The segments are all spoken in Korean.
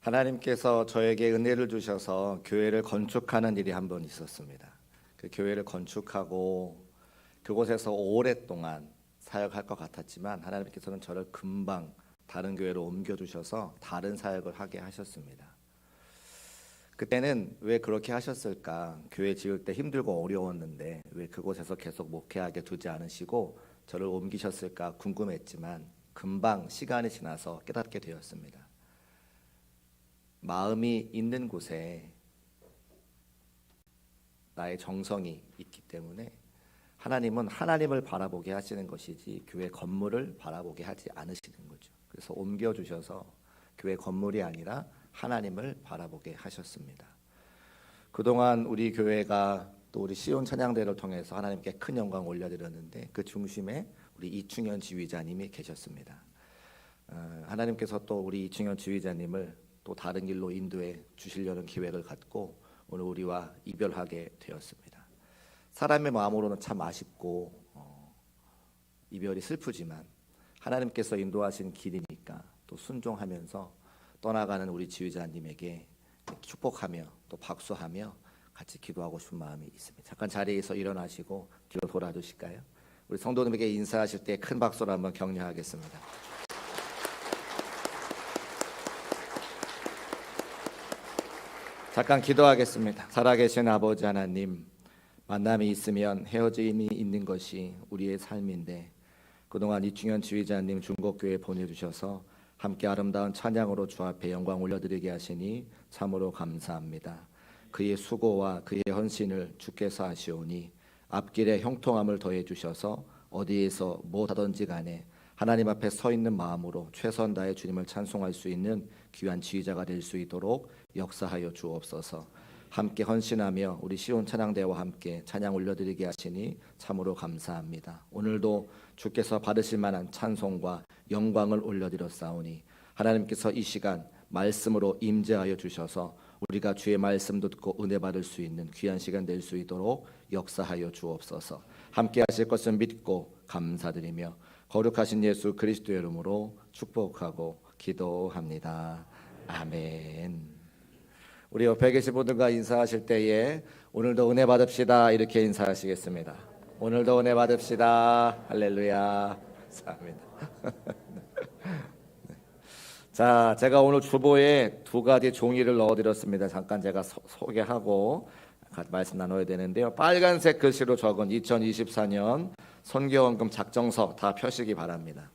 하나님께서 저에게 은혜를 주셔서 교회를 건축하는 일이 한 번 있었습니다. 그 교회를 건축하고 그곳에서 오랫동안 사역할 것 같았지만 하나님께서는 저를 금방 다른 교회로 옮겨주셔서 다른 사역을 하게 하셨습니다. 그때는 왜 그렇게 하셨을까? 교회 지을 때 힘들고 어려웠는데 왜 그곳에서 계속 목회하게 두지 않으시고 저를 옮기셨을까 궁금했지만 금방 시간이 지나서 깨닫게 되었습니다. 마음이 있는 곳에 나의 정성이 있기 때문에 하나님은 하나님을 바라보게 하시는 것이지 교회 건물을 바라보게 하지 않으시는 거죠. 그래서 옮겨주셔서 교회 건물이 아니라 하나님을 바라보게 하셨습니다. 그동안 우리 교회가 또 우리 시온 찬양대를 통해서 하나님께 큰 영광 올려드렸는데 그 중심에 우리 이충현 지휘자님이 계셨습니다. 하나님께서 또 우리 이충현 지휘자님을 또 다른 길로 인도해 주시려는 기획을 갖고 오늘 우리와 이별하게 되었습니다. 사람의 마음으로는 참 아쉽고 이별이 슬프지만 하나님께서 인도하신 길이니까 또 순종하면서 떠나가는 우리 지휘자님에게 축복하며 또 박수하며 같이 기도하고 싶은 마음이 있습니다. 잠깐 자리에서 일어나시고 뒤로 돌아주실까요? 우리 성도님에게 인사하실 때 큰 박수로 한번 격려하겠습니다. 잠깐 기도하겠습니다. 살아계신 아버지 하나님, 만남이 있으면 헤어짐이 있는 것이 우리의 삶인데 그동안 이충현 지휘자님 중국교회에 보내주셔서 함께 아름다운 찬양으로 주 앞에 영광 올려드리게 하시니 참으로 감사합니다. 그의 수고와 그의 헌신을 주께서 아시오니 앞길에 형통함을 더해 주셔서 어디에서 무엇하든지 간에 하나님 앞에 서 있는 마음으로 최선 다해 주님을 찬송할 수 있는 귀한 지휘자가 될 수 있도록 역사하여 주옵소서. 함께 헌신하며 우리 시온 찬양대와 함께 찬양 올려드리게 하시니 참으로 감사합니다. 오늘도 주께서 받으실 만한 찬송과 영광을 올려드렸사오니 하나님께서 이 시간 말씀으로 임재하여 주셔서 우리가 주의 말씀 듣고 은혜 받을 수 있는 귀한 시간 될 수 있도록 역사하여 주옵소서. 함께 하실 것을 믿고 감사드리며 거룩하신 예수 그리스도의 이름으로 축복하고 기도합니다. 아멘. 우리 옆에 계신 분들과 인사하실 때에 오늘도 은혜 받읍시다 이렇게 인사하시겠습니다. 오늘도 은혜 받읍시다. 할렐루야. 감사합니다. 자, 제가 오늘 주보에 두 가지 종이를 넣어드렸습니다. 잠깐 제가 소개하고 말씀 나눠야 되는데요. 빨간색 글씨로 적은 2024년 선교헌금 작정서 다 펴시기 바랍니다.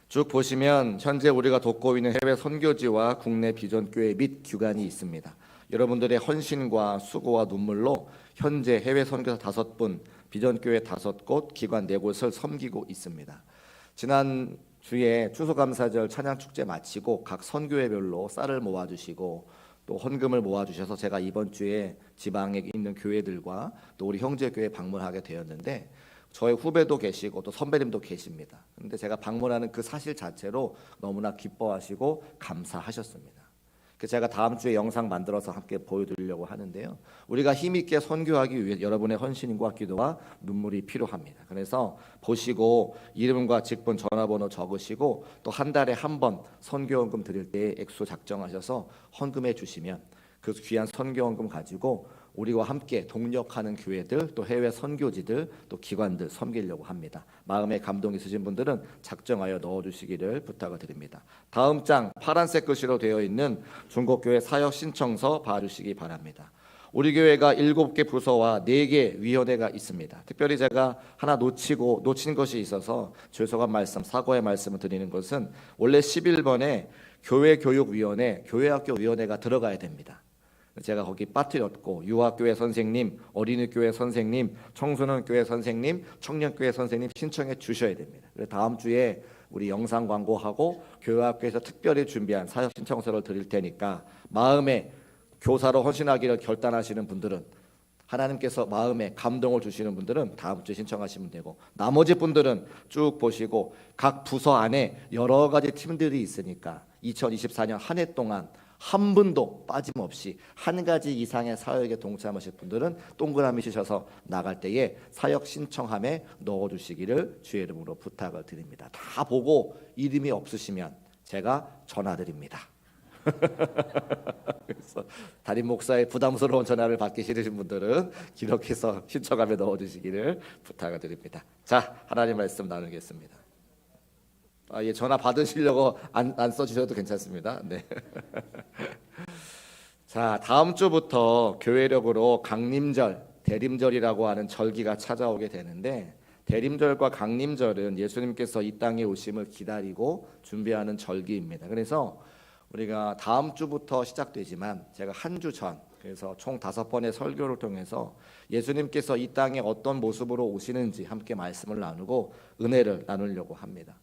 쭉 보시면 현재 우리가 돕고 있는 해외 선교지와 국내 비전교회 및 기관이 있습니다. 여러분들의 헌신과 수고와 눈물로 현재 해외 선교사 5분, 비전교회 5곳, 기관 4곳을 섬기고 있습니다. 지난 주에 추수감사절 찬양축제 마치고 각 선교회별로 쌀을 모아주시고 또 헌금을 모아주셔서 제가 이번 주에 지방에 있는 교회들과 또 우리 형제교회 방문하게 되었는데 저의 후배도 계시고 또 선배님도 계십니다. 그런데 제가 방문하는 그 사실 자체로 너무나 기뻐하시고 감사하셨습니다. 그래서 제가 다음 주에 영상 만들어서 함께 보여드리려고 하는데요. 우리가 힘있게 선교하기 위해 여러분의 헌신과 기도와 눈물이 필요합니다. 그래서 보시고 이름과 직분, 전화번호 적으시고 또 한 달에 한 번 선교헌금 드릴 때 액수 작정하셔서 헌금해 주시면 그 귀한 선교헌금 가지고 우리와 함께 동력하는 교회들 또 해외 선교지들 또 기관들 섬기려고 합니다. 마음에 감동 있으신 분들은 작정하여 넣어주시기를 부탁을 드립니다. 다음 장 파란색 글씨로 되어 있는 중국교회 사역 신청서 봐주시기 바랍니다. 우리 교회가 7개 부서와 4개 위원회가 있습니다. 특별히 제가 하나 놓친 것이 있어서 죄송한 말씀, 사과의 말씀을 드리는 것은 원래 11번에 교회교육위원회, 교회학교위원회가 들어가야 됩니다. 제가 거기 빠뜨렸고 유아교회 선생님, 어린이교회 선생님, 청소년교회 선생님, 청년교회 선생님 신청해 주셔야 됩니다. 그래서 다음 주에 우리 영상 광고하고 교회학교에서 특별히 준비한 사역 신청서를 드릴 테니까 마음에 교사로 헌신하기를 결단하시는 분들은 하나님께서 마음에 감동을 주시는 분들은 다음 주에 신청하시면 되고 나머지 분들은 쭉 보시고 각 부서 안에 여러 가지 팀들이 있으니까 2024년 한 해 동안 한 분도 빠짐없이 한 가지 이상의 사역에 동참하실 분들은 동그라미 치셔서 나갈 때에 사역 신청함에 넣어주시기를 주의 이름으로 부탁을 드립니다. 다 보고 이름이 없으시면 제가 전화드립니다. 그래서 담임 목사의 부담스러운 전화를 받기 싫으신 분들은 기록해서 신청함에 넣어주시기를 부탁을 드립니다. 자, 하나님 말씀 나누겠습니다. 예, 전화 받으시려고 안 써주셔도 괜찮습니다. 네. 자, 다음 주부터 교회력으로 강림절, 대림절이라고 하는 절기가 찾아오게 되는데, 대림절과 강림절은 예수님께서 이 땅에 오심을 기다리고 준비하는 절기입니다. 그래서 우리가 다음 주부터 시작되지만 제가 한 주 전, 그래서 총 5번의 설교를 통해서 예수님께서 이 땅에 어떤 모습으로 오시는지 함께 말씀을 나누고 은혜를 나누려고 합니다.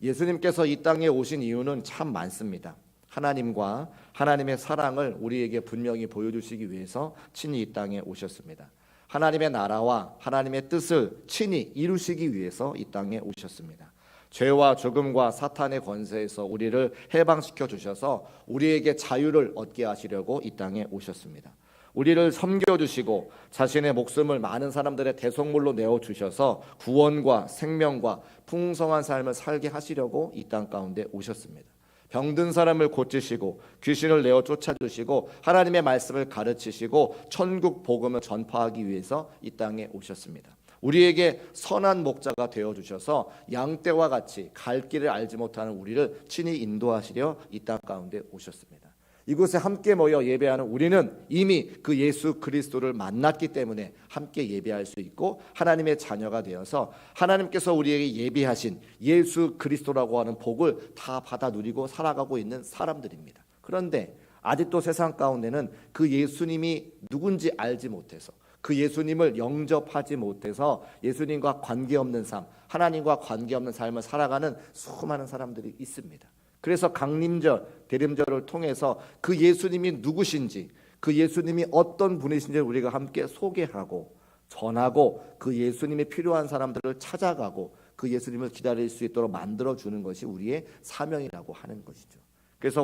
예수님께서 이 땅에 오신 이유는 참 많습니다. 하나님과 하나님의 사랑을 우리에게 분명히 보여주시기 위해서 친히 이 땅에 오셨습니다. 하나님의 나라와 하나님의 뜻을 친히 이루시기 위해서 이 땅에 오셨습니다. 죄와 죽음과 사탄의 권세에서 우리를 해방시켜 주셔서 우리에게 자유를 얻게 하시려고 이 땅에 오셨습니다. 우리를 섬겨주시고 자신의 목숨을 많은 사람들의 대속물로 내어주셔서 구원과 생명과 풍성한 삶을 살게 하시려고 이 땅 가운데 오셨습니다. 병든 사람을 고치시고 귀신을 내어 쫓아주시고 하나님의 말씀을 가르치시고 천국 복음을 전파하기 위해서 이 땅에 오셨습니다. 우리에게 선한 목자가 되어주셔서 양떼와 같이 갈 길을 알지 못하는 우리를 친히 인도하시려 이 땅 가운데 오셨습니다. 이곳에 함께 모여 예배하는 우리는 이미 그 예수 그리스도를 만났기 때문에 함께 예배할 수 있고 하나님의 자녀가 되어서 하나님께서 우리에게 예비하신 예수 그리스도라고 하는 복을 다 받아 누리고 살아가고 있는 사람들입니다. 그런데 아직도 세상 가운데는 그 예수님이 누군지 알지 못해서 그 예수님을 영접하지 못해서 예수님과 관계없는 삶, 하나님과 관계없는 삶을 살아가는 수많은 사람들이 있습니다. 그래서 강림절, 대림절을 통해서 그 예수님이 누구신지, 그 예수님이 어떤 분이신지 우리가 함께 소개하고 전하고 그 예수님이 필요한 사람들을 찾아가고 그 예수님을 기다릴 수 있도록 만들어주는 것이 우리의 사명이라고 하는 것이죠. 그래서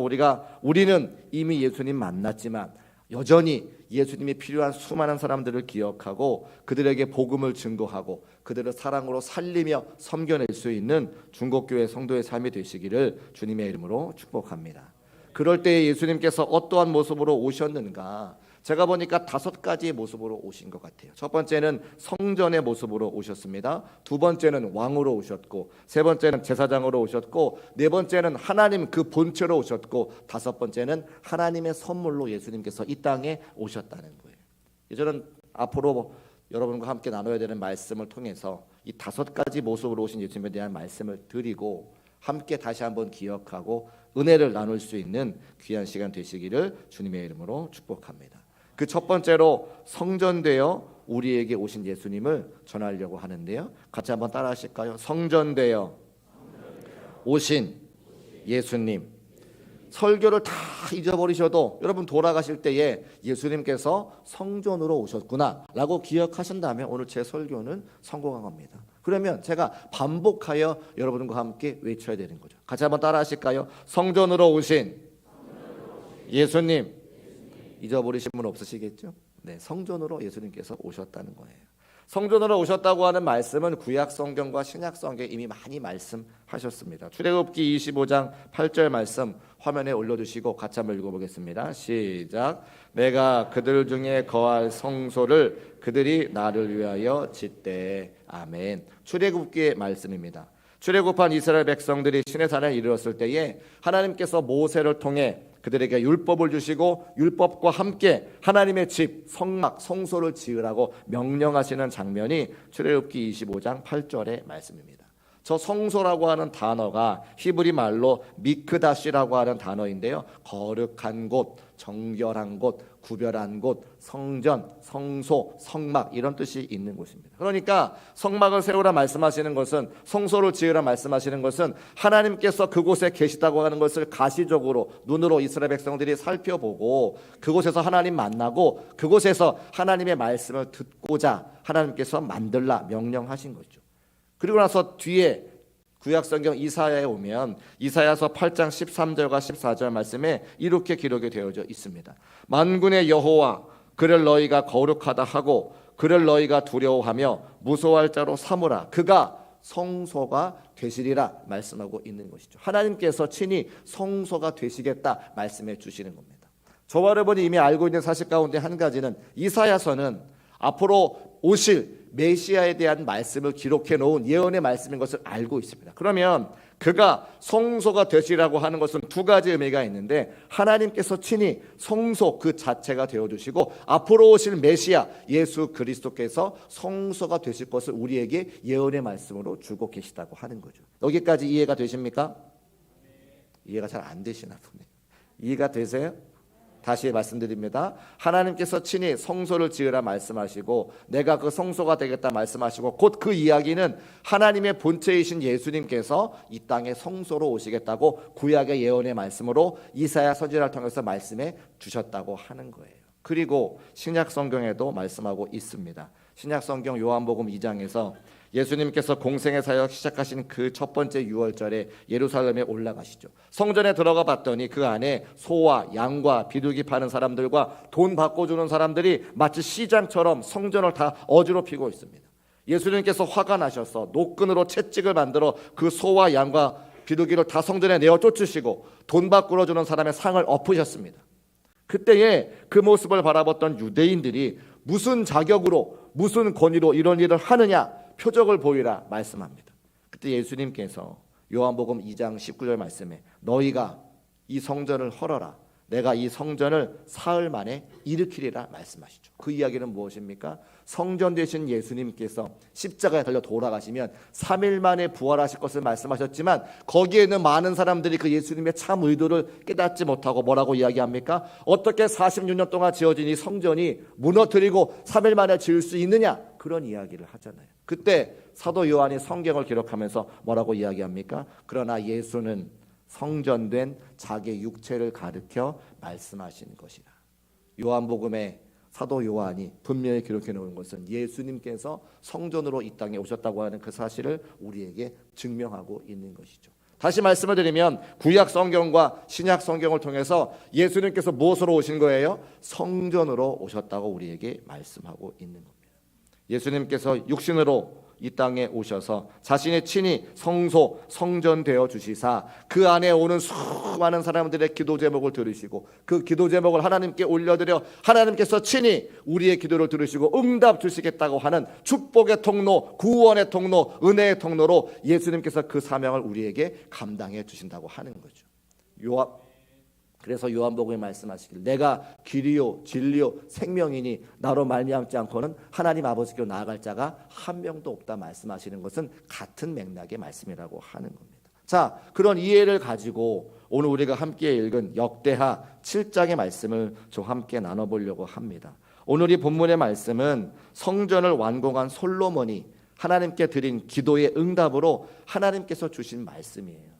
우리는 이미 예수님 만났지만 여전히 예수님이 필요한 수많은 사람들을 기억하고 그들에게 복음을 증거하고 그들을 사랑으로 살리며 섬겨낼 수 있는 중국교회 성도의 삶이 되시기를 주님의 이름으로 축복합니다. 그럴 때 예수님께서 어떠한 모습으로 오셨는가? 제가 보니까 5가지의 모습으로 오신 것 같아요. 첫 번째는 성전의 모습으로 오셨습니다. 두 번째는 왕으로 오셨고, 세 번째는 제사장으로 오셨고, 네 번째는 하나님 그 본체로 오셨고, 다섯 번째는 하나님의 선물로 예수님께서 이 땅에 오셨다는 거예요. 저는 앞으로 여러분과 함께 나눠야 되는 말씀을 통해서 이 5가지 모습으로 오신 예수님에 대한 말씀을 드리고 함께 다시 한번 기억하고 은혜를 나눌 수 있는 귀한 시간 되시기를 주님의 이름으로 축복합니다. 그 첫 번째로 성전되어 우리에게 오신 예수님을 전하려고 하는데요. 같이 한번 따라 하실까요? 성전되어 오신 예수님. 설교를 다 잊어버리셔도 여러분 돌아가실 때에 예수님께서 성전으로 오셨구나 라고 기억하신다면 오늘 제 설교는 성공한 겁니다. 그러면 제가 반복하여 여러분과 함께 외쳐야 되는 거죠. 같이 한번 따라 하실까요? 성전으로 오신 예수님. 잊어버리신 분 없으시겠죠? 네, 성전으로 예수님께서 오셨다는 거예요. 성전으로 오셨다고 하는 말씀은 구약 성경과 신약 성경에 이미 많이 말씀하셨습니다. 출애굽기 25장 8절 말씀 화면에 올려주시고 같이 한번 읽어보겠습니다. 시작. 내가 그들 중에 거할 성소를 그들이 나를 위하여 짓되. 아멘. 출애굽기의 말씀입니다. 출애굽한 이스라엘 백성들이 시내산에 이르렀을 때에 하나님께서 모세를 통해 그들에게 율법을 주시고 율법과 함께 하나님의 집, 성막, 성소를 지으라고 명령하시는 장면이 출애굽기 25장 8절의 말씀입니다. 저 성소라고 하는 단어가 히브리 말로 미크다시라고 하는 단어인데요. 거룩한 곳, 정결한 곳, 구별한 곳, 성전, 성소, 성막 이런 뜻이 있는 곳입니다. 그러니까 성막을 세우라 말씀하시는 것은, 성소를 지으라 말씀하시는 것은 하나님께서 그곳에 계시다고 하는 것을 가시적으로 눈으로 이스라엘 백성들이 살펴보고 그곳에서 하나님 만나고 그곳에서 하나님의 말씀을 듣고자 하나님께서 만들라 명령하신 거죠. 그리고 나서 뒤에 구약성경 이사야에 오면 이사야서 8장 13절과 14절 말씀에 이렇게 기록이 되어져 있습니다. 만군의 여호와 그를 너희가 거룩하다 하고 그를 너희가 두려워하며 무서워할 자로 삼으라. 그가 성소가 되시리라 말씀하고 있는 것이죠. 하나님께서 친히 성소가 되시겠다 말씀해 주시는 겁니다. 저와 여러분이 이미 알고 있는 사실 가운데 한 가지는 이사야서는 앞으로 오실 메시아에 대한 말씀을 기록해 놓은 예언의 말씀인 것을 알고 있습니다. 그러면 그가 성소가 되시라고 하는 것은 두 가지 의미가 있는데, 하나님께서 친히 성소 그 자체가 되어주시고 앞으로 오실 메시아 예수 그리스도께서 성소가 되실 것을 우리에게 예언의 말씀으로 주고 계시다고 하는 거죠. 여기까지 이해가 되십니까? 이해가 잘 안 되시나 보네요. 이해가 되세요? 다시 말씀드립니다. 하나님께서 친히 성소를 지으라 말씀하시고 내가 그 성소가 되겠다 말씀하시고 곧 그 이야기는 하나님의 본체이신 예수님께서 이 땅에 성소로 오시겠다고 구약의 예언의 말씀으로 이사야 선지자를 통해서 말씀해 주셨다고 하는 거예요. 그리고 신약 성경에도 말씀하고 있습니다. 신약 성경 요한복음 2장에서 예수님께서 공생의 사역 시작하신 그 첫 번째 유월절에 예루살렘에 올라가시죠. 성전에 들어가 봤더니 그 안에 소와 양과 비둘기 파는 사람들과 돈 바꿔주는 사람들이 마치 시장처럼 성전을 다 어지럽히고 있습니다. 예수님께서 화가 나셔서 노끈으로 채찍을 만들어 그 소와 양과 비둘기를 다 성전에 내어 쫓으시고 돈 바꾸어 주는 사람의 상을 엎으셨습니다. 그때에 그 모습을 바라봤던 유대인들이 무슨 자격으로 무슨 권위로 이런 일을 하느냐 표적을 보이라 말씀합니다. 그때 예수님께서 요한복음 2장 19절 말씀에 너희가 이 성전을 헐어라 내가 이 성전을 사흘 만에 일으키리라 말씀하시죠. 그 이야기는 무엇입니까? 성전 되신 예수님께서 십자가에 달려 돌아가시면 3일 만에 부활하실 것을 말씀하셨지만 거기에 있는 많은 사람들이 그 예수님의 참 의도를 깨닫지 못하고 뭐라고 이야기합니까? 어떻게 46년 동안 지어진 이 성전이 무너뜨리고 3일 만에 지을 수 있느냐? 그런 이야기를 하잖아요. 그때 사도 요한이 성경을 기록하면서 뭐라고 이야기합니까? 그러나 예수는 성전된 자기 육체를 가리켜 말씀하신 것이라. 요한복음에 사도 요한이 분명히 기록해 놓은 것은 예수님께서 성전으로 이 땅에 오셨다고 하는 그 사실을 우리에게 증명하고 있는 것이죠. 다시 말씀을 드리면 구약 성경과 신약 성경을 통해서 예수님께서 무엇으로 오신 거예요? 성전으로 오셨다고 우리에게 말씀하고 있는 겁니다. 예수님께서 육신으로 이 땅에 오셔서 자신의 친히 성소 성전 되어 주시사 그 안에 오는 수많은 사람들의 기도 제목을 들으시고 그 기도 제목을 하나님께 올려드려 하나님께서 친히 우리의 기도를 들으시고 응답 주시겠다고 하는 축복의 통로, 구원의 통로, 은혜의 통로로 예수님께서 그 사명을 우리에게 감당해 주신다고 하는 거죠. 그래서 요한복음에 말씀하시길 내가 길이요 진리요 생명이니 나로 말미암지 않고는 하나님 아버지께로 나아갈 자가 한 명도 없다 말씀하시는 것은 같은 맥락의 말씀이라고 하는 겁니다. 자, 그런 이해를 가지고 오늘 우리가 함께 읽은 역대하 7장의 말씀을 좀 함께 나눠보려고 합니다. 오늘 이 본문의 말씀은 성전을 완공한 솔로몬이 하나님께 드린 기도의 응답으로 하나님께서 주신 말씀이에요.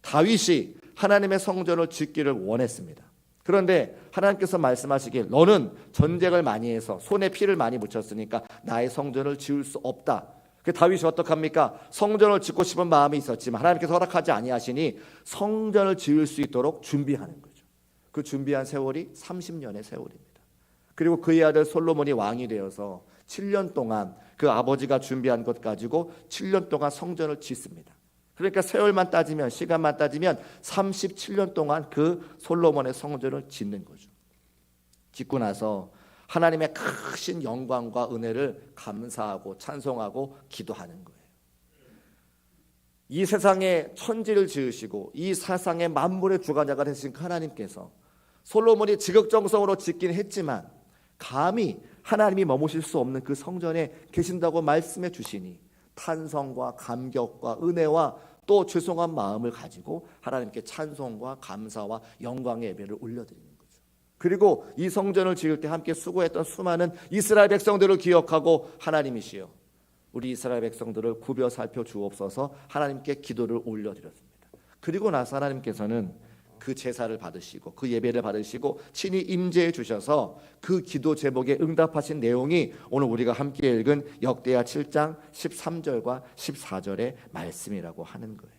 다윗이 하나님의 성전을 짓기를 원했습니다. 그런데 하나님께서 말씀하시길 너는 전쟁을 많이 해서 손에 피를 많이 묻혔으니까 나의 성전을 지을 수 없다. 그 다윗이 어떡합니까? 성전을 짓고 싶은 마음이 있었지만 하나님께서 허락하지 아니하시니 성전을 지을 수 있도록 준비하는 거죠. 그 준비한 세월이 30년의 세월입니다. 그리고 그의 아들 솔로몬이 왕이 되어서 7년 동안 그 아버지가 준비한 것 가지고 7년 동안 성전을 짓습니다. 그러니까 세월만 따지면 시간만 따지면 37년 동안 그 솔로몬의 성전을 짓는 거죠. 짓고 나서 하나님의 크신 영광과 은혜를 감사하고 찬송하고 기도하는 거예요. 이 세상에 천지를 지으시고 이 세상의 만물의 주관자가 되신 하나님께서 솔로몬이 지극정성으로 짓긴 했지만 감히 하나님이 머무실 수 없는 그 성전에 계신다고 말씀해 주시니 탄성과 감격과 은혜와 또 죄송한 마음을 가지고 하나님께 찬송과 감사와 영광의 예배를 올려드리는 거죠. 그리고 이 성전을 지을 때 함께 수고했던 수많은 이스라엘 백성들을 기억하고 하나님이시여 우리 이스라엘 백성들을 굽여 살펴 주옵소서 하나님께 기도를 올려드렸습니다. 그리고 나서 하나님께서는 그 제사를 받으시고 그 예배를 받으시고 친히 임재해 주셔서 그 기도 제목에 응답하신 내용이 오늘 우리가 함께 읽은 역대하 7장 13절과 14절의 말씀이라고 하는 거예요.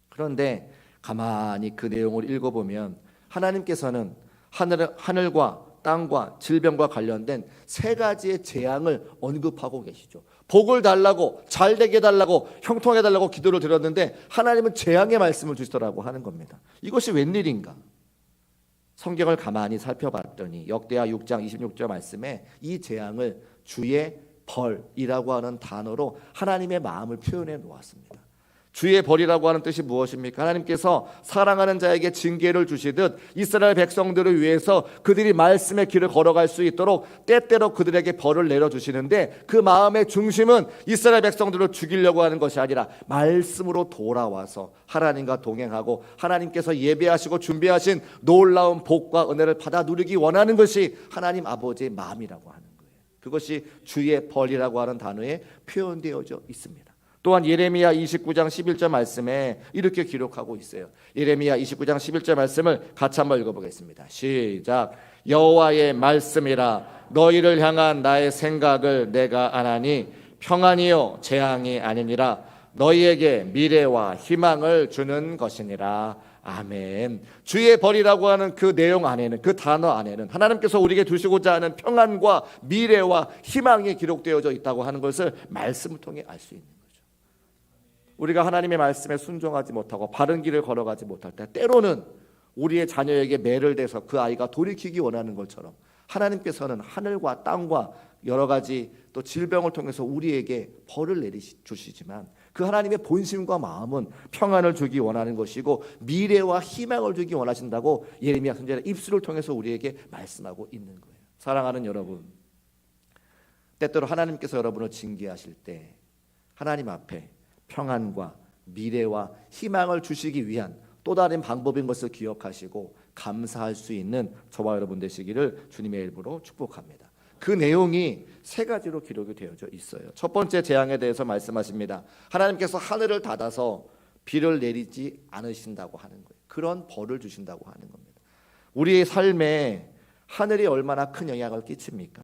그런데 가만히 그 내용을 읽어보면 하나님께서는 하늘과 땅과 질병과 관련된 세 가지의 재앙을 언급하고 계시죠. 복을 달라고, 잘 되게 달라고, 형통해 달라고 기도를 드렸는데 하나님은 재앙의 말씀을 주시더라고 하는 겁니다. 이것이 웬일인가? 성경을 가만히 살펴봤더니 역대하 6장 26절 말씀에 이 재앙을 주의 벌이라고 하는 단어로 하나님의 마음을 표현해 놓았습니다. 주의 벌이라고 하는 뜻이 무엇입니까? 하나님께서 사랑하는 자에게 징계를 주시듯 이스라엘 백성들을 위해서 그들이 말씀의 길을 걸어갈 수 있도록 때때로 그들에게 벌을 내려주시는데 그 마음의 중심은 이스라엘 백성들을 죽이려고 하는 것이 아니라 말씀으로 돌아와서 하나님과 동행하고 하나님께서 예배하시고 준비하신 놀라운 복과 은혜를 받아 누리기 원하는 것이 하나님 아버지의 마음이라고 하는 거예요. 그것이 주의 벌이라고 하는 단어에 표현되어져 있습니다. 또한 예레미야 29장 11절 말씀에 이렇게 기록하고 있어요. 예레미야 29장 11절 말씀을 같이 한번 읽어보겠습니다. 시작. 여호와의 말씀이라 너희를 향한 나의 생각을 내가 아나니 평안이요 재앙이 아니니라 너희에게 미래와 희망을 주는 것이니라. 아멘. 주의 벌이라고 하는 그 내용 안에는, 그 단어 안에는 하나님께서 우리에게 주시고자 하는 평안과 미래와 희망이 기록되어져 있다고 하는 것을 말씀을 통해 알 수 있는 거예요. 우리가 하나님의 말씀에 순종하지 못하고 바른 길을 걸어가지 못할 때 때로는 우리의 자녀에게 매를 대서 그 아이가 돌이키기 원하는 것처럼 하나님께서는 하늘과 땅과 여러 가지 또 질병을 통해서 우리에게 벌을 내리주시지만 그 하나님의 본심과 마음은 평안을 주기 원하는 것이고 미래와 희망을 주기 원하신다고 예레미야 선지자의 입술을 통해서 우리에게 말씀하고 있는 거예요. 사랑하는 여러분, 때때로 하나님께서 여러분을 징계하실 때 하나님 앞에 평안과 미래와 희망을 주시기 위한 또 다른 방법인 것을 기억하시고 감사할 수 있는 저와 여러분 되시기를 주님의 이름으로 축복합니다. 그 내용이 세 가지로 기록이 되어져 있어요. 첫 번째 재앙에 대해서 말씀하십니다. 하나님께서 하늘을 닫아서 비를 내리지 않으신다고 하는 거예요. 그런 벌을 주신다고 하는 겁니다. 우리의 삶에 하늘이 얼마나 큰 영향을 끼칩니까?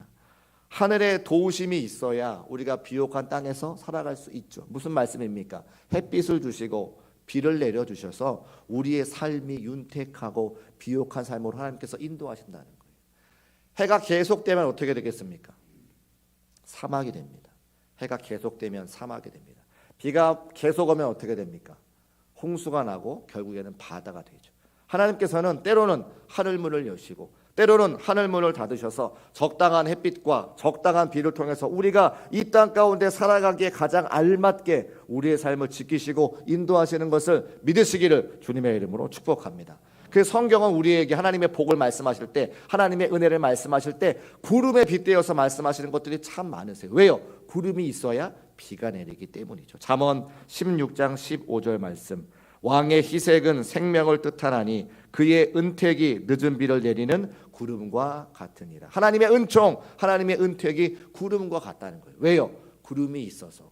하늘에 도우심이 있어야 우리가 비옥한 땅에서 살아갈 수 있죠. 무슨 말씀입니까? 햇빛을 주시고 비를 내려주셔서 우리의 삶이 윤택하고 비옥한 삶으로 하나님께서 인도하신다는 거예요. 해가 계속되면 어떻게 되겠습니까? 사막이 됩니다. 해가 계속되면 사막이 됩니다. 비가 계속 오면 어떻게 됩니까? 홍수가 나고 결국에는 바다가 되죠. 하나님께서는 때로는 하늘문을 여시고 때로는 하늘문을 닫으셔서 적당한 햇빛과 적당한 비를 통해서 우리가 이 땅 가운데 살아가기에 가장 알맞게 우리의 삶을 지키시고 인도하시는 것을 믿으시기를 주님의 이름으로 축복합니다. 그 성경은 우리에게 하나님의 복을 말씀하실 때, 하나님의 은혜를 말씀하실 때 구름에 빗대어서 말씀하시는 것들이 참 많으세요. 왜요? 구름이 있어야 비가 내리기 때문이죠. 잠언 16장 15절 말씀, 왕의 희색은 생명을 뜻하나니 그의 은택이 늦은 비를 내리는 구름과 같으니라. 하나님의 은총, 하나님의 은택이 구름과 같다는 거예요. 왜요? 구름이 있어서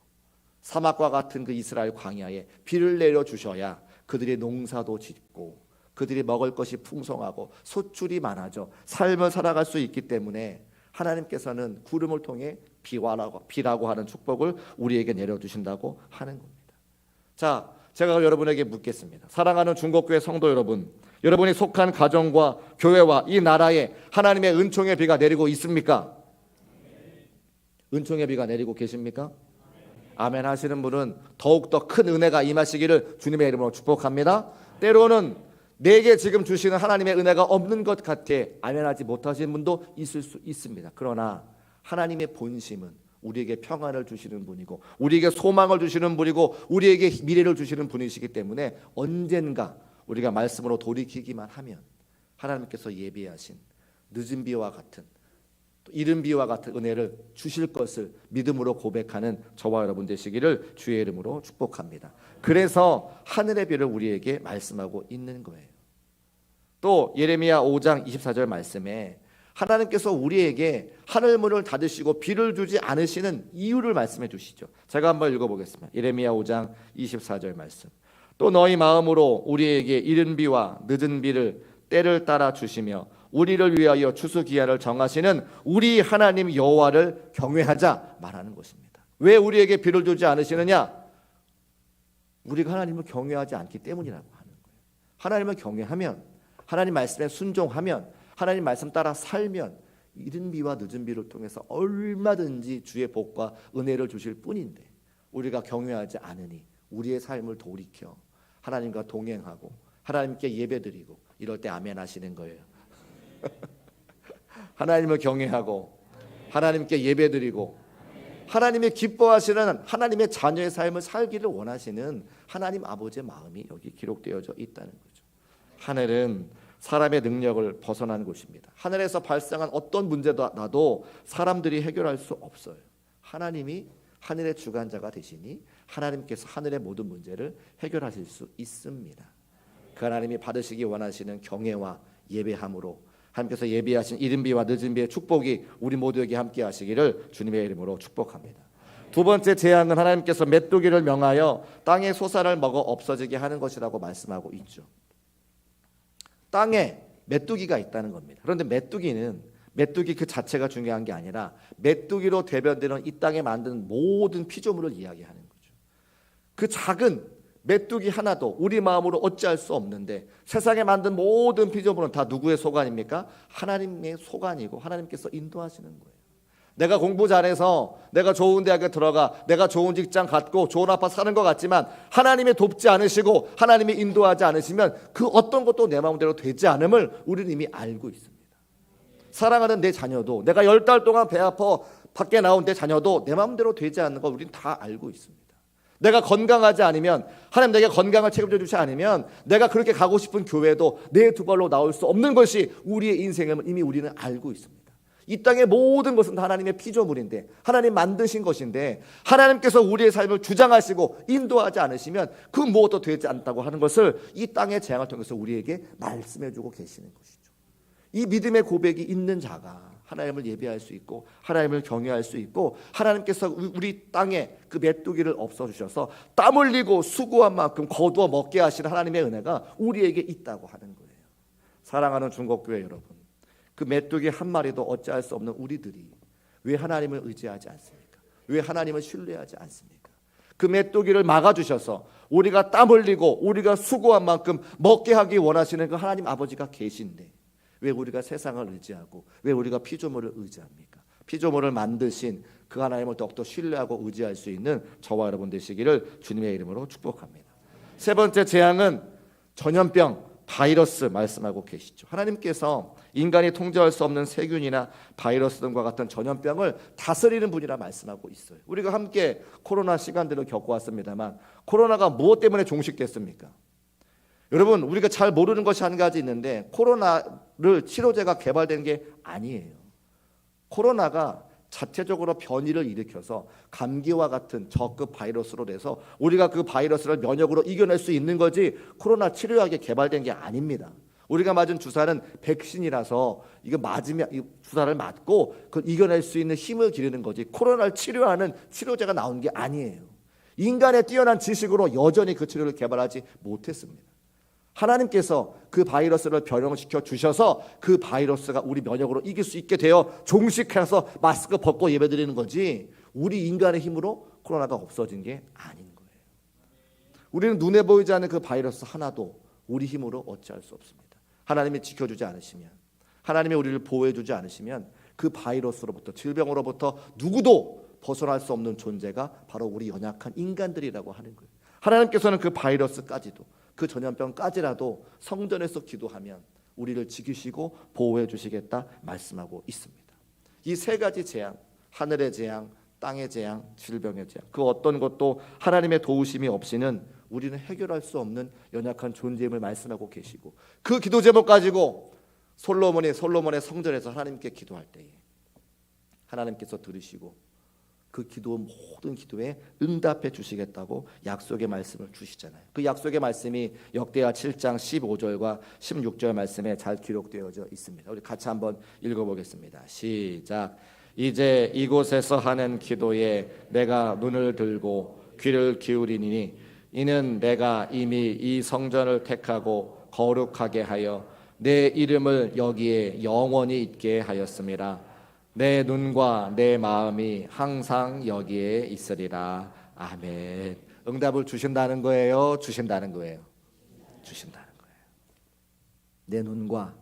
사막과 같은 그 이스라엘 광야에 비를 내려주셔야 그들의 농사도 짓고 그들이 먹을 것이 풍성하고 소출이 많아져 삶을 살아갈 수 있기 때문에 하나님께서는 구름을 통해 비라고 하는 축복을 우리에게 내려주신다고 하는 겁니다. 자, 제가 여러분에게 묻겠습니다. 사랑하는 중국교회 성도 여러분, 여러분이 속한 가정과 교회와 이 나라에 하나님의 은총의 비가 내리고 있습니까? 은총의 비가 내리고 계십니까? 아멘 하시는 분은 더욱더 큰 은혜가 임하시기를 주님의 이름으로 축복합니다. 때로는 내게 지금 주시는 하나님의 은혜가 없는 것 같아 아멘하지 못하시는 분도 있을 수 있습니다. 그러나 하나님의 본심은 우리에게 평안을 주시는 분이고 우리에게 소망을 주시는 분이고 우리에게 미래를 주시는 분이시기 때문에 언젠가 우리가 말씀으로 돌이키기만 하면 하나님께서 예비하신 늦은 비와 같은 또 이른 비와 같은 은혜를 주실 것을 믿음으로 고백하는 저와 여러분 되시기를 주의 이름으로 축복합니다. 그래서 하늘의 비를 우리에게 말씀하고 있는 거예요. 또 예레미야 5장 24절 말씀에 하나님께서 우리에게 하늘문을 닫으시고 비를 주지 않으시는 이유를 말씀해 주시죠. 제가 한번 읽어보겠습니다. 예레미야 5장 24절 말씀. 또 너희 마음으로 우리에게 이른 비와 늦은 비를 때를 따라 주시며 우리를 위하여 추수기한을 정하시는 우리 하나님 여호와를 경외하자 말하는 것입니다. 왜 우리에게 비를 주지 않으시느냐? 우리가 하나님을 경외하지 않기 때문이라고 하는 거예요. 하나님을 경외하면, 하나님 말씀에 순종하면, 하나님 말씀 따라 살면 이른 비와 늦은 비를 통해서 얼마든지 주의 복과 은혜를 주실 뿐인데 우리가 경외하지 않으니 우리의 삶을 돌이켜 하나님과 동행하고 하나님께 예배드리고 이럴 때 아멘 하시는 거예요. 하나님을 경외하고 하나님께 예배드리고 하나님이 기뻐하시는 하나님의 자녀의 삶을 살기를 원하시는 하나님 아버지의 마음이 여기 기록되어져 있다는 거죠. 하늘은 사람의 능력을 벗어난 곳입니다. 하늘에서 발생한 어떤 문제도 나도 사람들이 해결할 수 없어요. 하나님이 하늘의 주관자가 되시니 하나님께서 하늘의 모든 문제를 해결하실 수 있습니다. 그 하나님이 받으시기 원하시는 경외와 예배함으로 하나님께서 예비하신 이른 비와 늦은 비의 축복이 우리 모두에게 함께 하시기를 주님의 이름으로 축복합니다. 두 번째 재앙은 하나님께서 메뚜기를 명하여 땅의 소산을 먹어 없어지게 하는 것이라고 말씀하고 있죠. 땅에 메뚜기가 있다는 겁니다. 그런데 메뚜기 그 자체가 중요한 게 아니라 메뚜기로 대변되는 이 땅에 만든 모든 피조물을 이야기하는 거죠. 그 작은 메뚜기 하나도 우리 마음으로 어찌할 수 없는데 세상에 만든 모든 피조물은 다 누구의 소관입니까? 하나님의 소관이고 하나님께서 인도하시는 거예요. 내가 공부 잘해서 내가 좋은 대학에 들어가 내가 좋은 직장 갖고 좋은 아파트 사는 것 같지만 하나님이 돕지 않으시고 하나님이 인도하지 않으시면 그 어떤 것도 내 마음대로 되지 않음을 우리는 이미 알고 있습니다. 사랑하는 내 자녀도 내가 10달 동안 배 아파 밖에 나온 내 자녀도 내 마음대로 되지 않는 걸 우리는 다 알고 있습니다. 내가 건강하지 않으면 하나님 내게 건강을 책임져 주지 않으면 내가 그렇게 가고 싶은 교회도 내 두 발로 나올 수 없는 것이 우리의 인생임을 이미 우리는 알고 있습니다. 이 땅의 모든 것은 하나님의 피조물인데 하나님 만드신 것인데 하나님께서 우리의 삶을 주장하시고 인도하지 않으시면 그 무엇도 되지 않다고 하는 것을 이 땅의 재앙을 통해서 우리에게 말씀해 주고 계시는 것이죠. 이 믿음의 고백이 있는 자가 하나님을 예배할 수 있고 하나님을 경외할 수 있고 하나님께서 우리 땅에 그 메뚜기를 없어주셔서 땀 흘리고 수고한 만큼 거두어 먹게 하시는 하나님의 은혜가 우리에게 있다고 하는 거예요. 사랑하는 중국교회 여러분, 그 메뚜기 한 마리도 어찌할 수 없는 우리들이 왜 하나님을 의지하지 않습니까? 왜 하나님을 신뢰하지 않습니까? 그 메뚜기를 막아주셔서 우리가 땀 흘리고 우리가 수고한 만큼 먹게 하기 원하시는 그 하나님 아버지가 계신데 왜 우리가 세상을 의지하고 왜 우리가 피조물을 의지합니까? 피조물을 만드신 그 하나님을 더욱더 신뢰하고 의지할 수 있는 저와 여러분 되시기를 주님의 이름으로 축복합니다. 세 번째 재앙은 전염병, 바이러스 말씀하고 계시죠. 하나님께서 인간이 통제할 수 없는 세균이나 바이러스 등과 같은 전염병을 다스리는 분이라 말씀하고 있어요. 우리가 함께 코로나 시간들을 겪어왔습니다만 코로나가 무엇 때문에 종식됐습니까? 여러분 우리가 잘 모르는 것이 한 가지 있는데 코로나를 치료제가 개발된 게 아니에요. 코로나가 자체적으로 변이를 일으켜서 감기와 같은 저급 바이러스로 돼서 우리가 그 바이러스를 면역으로 이겨낼 수 있는 거지 코로나 치료약이 개발된 게 아닙니다. 우리가 맞은 주사는 백신이라서 이거 맞으면 이 주사를 맞고 그걸 이겨낼 수 있는 힘을 기르는 거지 코로나를 치료하는 치료제가 나온 게 아니에요. 인간의 뛰어난 지식으로 여전히 그 치료를 개발하지 못했습니다. 하나님께서 그 바이러스를 변형시켜 주셔서 그 바이러스가 우리 면역으로 이길 수 있게 되어 종식해서 마스크 벗고 예배드리는 거지 우리 인간의 힘으로 코로나가 없어진 게 아닌 거예요. 우리는 눈에 보이지 않는 그 바이러스 하나도 우리 힘으로 어찌할 수 없습니다. 하나님이 지켜주지 않으시면 하나님이 우리를 보호해주지 않으시면 그 바이러스로부터 질병으로부터 누구도 벗어날 수 없는 존재가 바로 우리 연약한 인간들이라고 하는 거예요. 하나님께서는 그 바이러스까지도 그 전염병까지라도 성전에서 기도하면 우리를 지키시고 보호해 주시겠다 말씀하고 있습니다. 이 세 가지 재앙, 하늘의 재앙, 땅의 재앙, 질병의 재앙, 그 어떤 것도 하나님의 도우심이 없이는 우리는 해결할 수 없는 연약한 존재임을 말씀하고 계시고 그 기도 제목 가지고 솔로몬의 성전에서 하나님께 기도할 때에 하나님께서 들으시고 그 기도 모든 기도에 응답해 주시겠다고 약속의 말씀을 주시잖아요. 그 약속의 말씀이 역대하 7장 15절과 16절 말씀에 잘 기록되어져 있습니다. 우리 같이 한번 읽어보겠습니다. 시작. 이제 이곳에서 하는 기도에 내가 눈을 들고 귀를 기울이니 이는 내가 이미 이 성전을 택하고 거룩하게 하여 내 이름을 여기에 영원히 있게 하였음이라. 내 눈과 내 마음이 항상 여기에 있으리라. 아멘. 응답을 주신다는 거예요? 주신다는 거예요? 주신다는 거예요. 내 눈과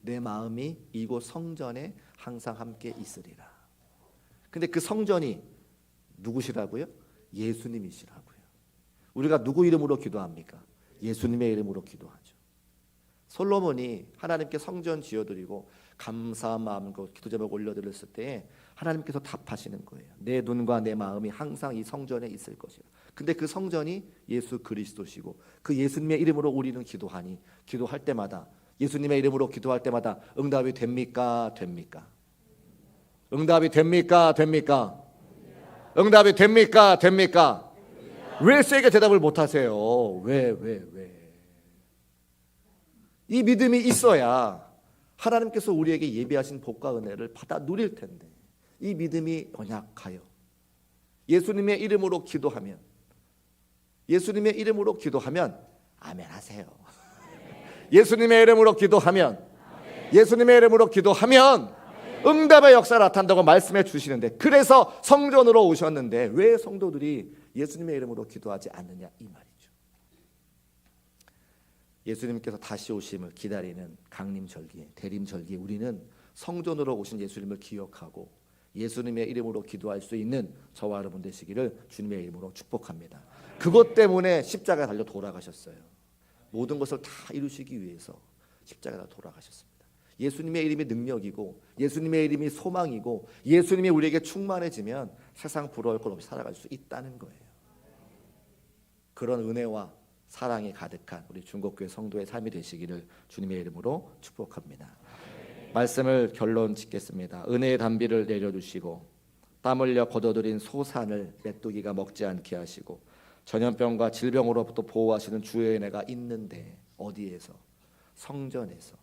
내 마음이 이곳 성전에 항상 함께 있으리라. 근데 그 성전이 누구시라고요? 예수님이시라고요. 우리가 누구 이름으로 기도합니까? 예수님의 이름으로 기도하죠. 솔로몬이 하나님께 성전 지어드리고 감사한 마음으로 기도 제목 올려드렸을 때 하나님께서 답하시는 거예요. 내 눈과 내 마음이 항상 이 성전에 있을 것이라. 근데 그 성전이 예수 그리스도시고 그 예수님의 이름으로 우리는 기도하니 기도할 때마다 예수님의 이름으로 기도할 때마다 응답이 됩니까? 됩니까? 응답이 됩니까? 됩니까? 응답이 됩니까? 됩니까? 왜 세게 대답을 못하세요? 왜? 이 믿음이 있어야 하나님께서 우리에게 예비하신 복과 은혜를 받아 누릴 텐데 이 믿음이 연약하여 예수님의 이름으로 기도하면 아멘 하세요. 예수님의 이름으로 기도하면 응답의 역사가 나타난다고 말씀해 주시는데, 그래서 성전으로 오셨는데 왜 성도들이 예수님의 이름으로 기도하지 않느냐 이 말이죠. 예수님께서 다시 오심을 기다리는 강림절기에, 대림절기에 우리는 성전으로 오신 예수님을 기억하고 예수님의 이름으로 기도할 수 있는 저와 여러분 되시기를 주님의 이름으로 축복합니다. 그것 때문에 십자가에 달려 돌아가셨어요. 모든 것을 다 이루시기 위해서 십자가에 달려 돌아가셨습니다. 예수님의 이름이 능력이고 예수님의 이름이 소망이고 예수님이 우리에게 충만해지면 세상 부러울 것 없이 살아갈 수 있다는 거예요. 그런 은혜와 사랑이 가득한 우리 중곡교회 성도의 삶이 되시기를 주님의 이름으로 축복합니다. 말씀을 결론 짓겠습니다. 은혜의 단비를 내려주시고 땀 흘려 거둬들인 소산을 메뚜기가 먹지 않게 하시고 전염병과 질병으로부터 보호하시는 주의 은혜가 있는데 어디에서? 성전에서.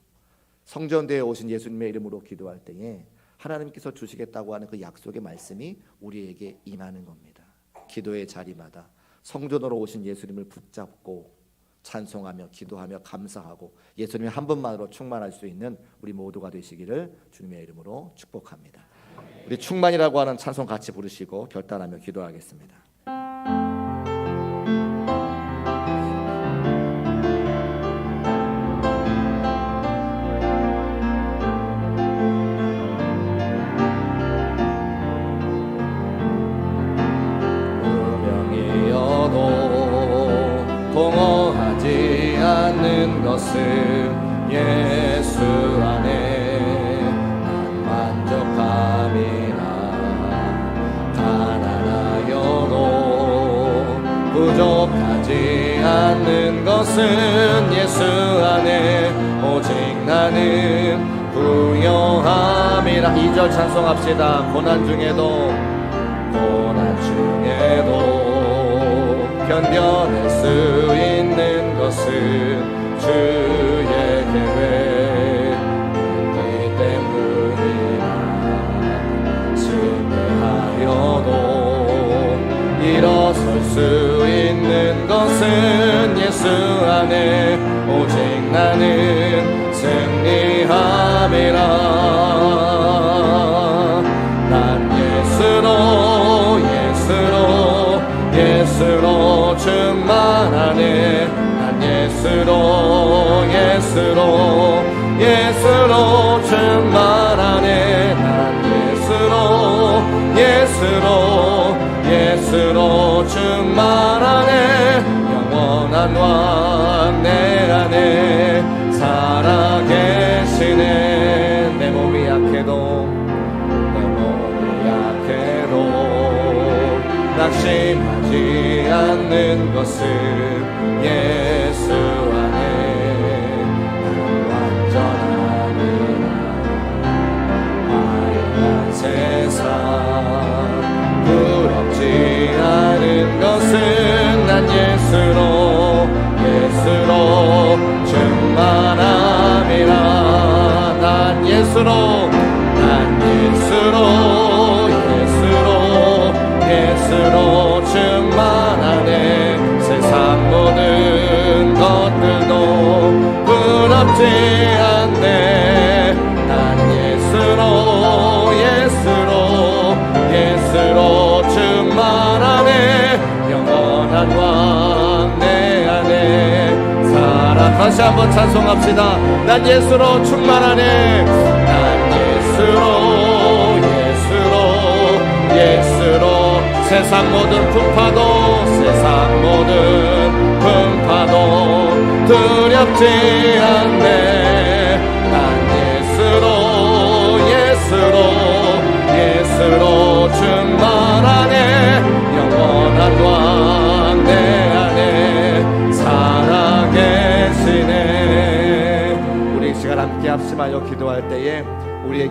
성전대에 오신 예수님의 이름으로 기도할 때에 하나님께서 주시겠다고 하는 그 약속의 말씀이 우리에게 임하는 겁니다. 기도의 자리마다 성전으로 오신 예수님을 붙잡고 찬송하며 기도하며 감사하고 예수님의 한 분만으로 충만할 수 있는 우리 모두가 되시기를 주님의 이름으로 축복합니다. 우리 충만이라고 하는 찬송 같이 부르시고 결단하며 기도하겠습니다. 공허하지 않는 것은 예수 안에 난 만족함이라. 가난하여도 부족하지 않는 것은 예수 안에 오직 나는 부요함이라. 2절 찬송합시다. 고난 중에도 견뎌낼 수 있는 것은 주의 계획 있기 때문이라. 실패하여도 일어설 수 있는 것은 예수 안에 오직 나는 승리함이라. 난 예수로 충만하네. 난 예수로 충만하네. 난 예수로 충만하네. 영원한 왕 내 안에 살아계시네. 내 몸이 약해도 낙심하지 않는 것은 예수 안에 완전함이라. 아름다운 세상 부럽지 않은 것은 난 예수로 충만함이라. 난 예수로 충만하네. 세상 모든 것들도 부럽지 않네. 난 예수로 충만하네. 영원한 왕 내 안에 살아. 다시 한번 찬송합시다. 난 예수로 충만하네. 난 예수로 예수로 세상 모든 풍파도 세상 모든 풍파도 두렵지 않네. 난 예수로 충만하네. 영원한 왕 내 안에 살아계시네. 우리 이 시간 함께 합심하여 기도할 때에